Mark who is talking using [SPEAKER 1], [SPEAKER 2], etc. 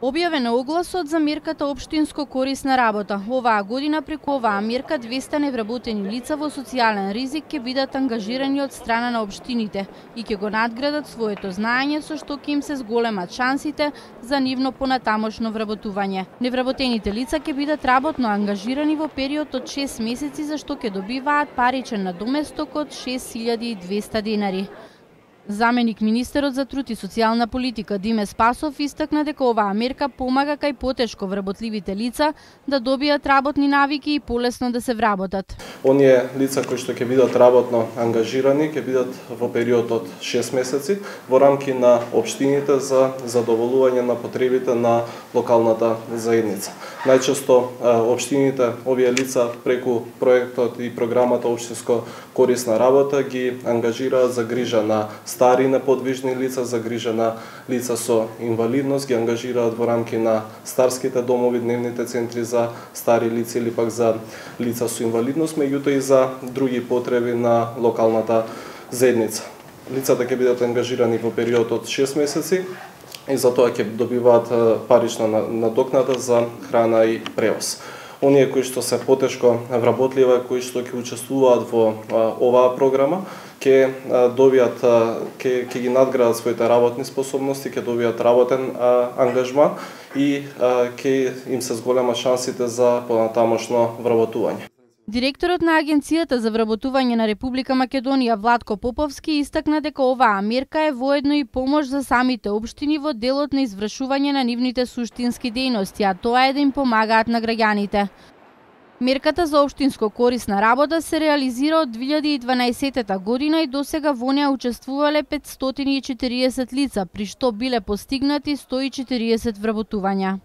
[SPEAKER 1] Објавен е огласот за мерката општинско корисна работа. Оваа година преку оваа мерка 200 невработени лица во социјален ризик ќе бидат ангажирани од страна на општините и ќе го надградат своето знаење со што ќе им се зголемат шансите за нивно понатамошно вработување. Невработените лица ќе бидат работно ангажирани во период од 6 месеци за што ќе добиваат паричен надоместок од 6200 денари. Заменик министерот за труд и социјална политика Диме Спасов истакна дека оваа мерка помага кај потешко вработливите лица да добијат работни навики и полесно да се вработат.
[SPEAKER 2] Оние лица кои што ќе бидат работно ангажирани ќе бидат во период од 6 месеци во рамки на општините за задоволување на потребите на локалната заедница. Најчесто општините овие лица преку проектот и програмата општинско корисна работа ги ангажираат за грижа на стари неподвижни лица, за грижа на лица со инвалидност, ги ангажираат во рамки на старските домови, дневните центри за стари лица или пак за лица со инвалидност, меѓутоа и за други потреби на локалната заедница. Лицата ќе бидат ангажирани во период од 6 месеци и за тоа ќе добиваат парична надокнада за храна и превоз. Оние кои што се потешко вработливи, кои што ќе учествуваат во оваа програма, ќе добијат, ќе ги надградат своите работни способности, ќе добијат работен ангажман и ќе им се зголема шансите за понатамошно вработување.
[SPEAKER 1] Директорот на Агенцијата за вработување на Република Македонија Владко Поповски истакна дека оваа мерка е воедно и помош за самите општини во делот на извршување на нивните суштински дејности, а тоа е да им помагаат на граѓаните. Мерката за општинско корисна работа се реализира од 2012 година и досега во неа учествувале 540 лица, при што биле постигнати 140 вработувања.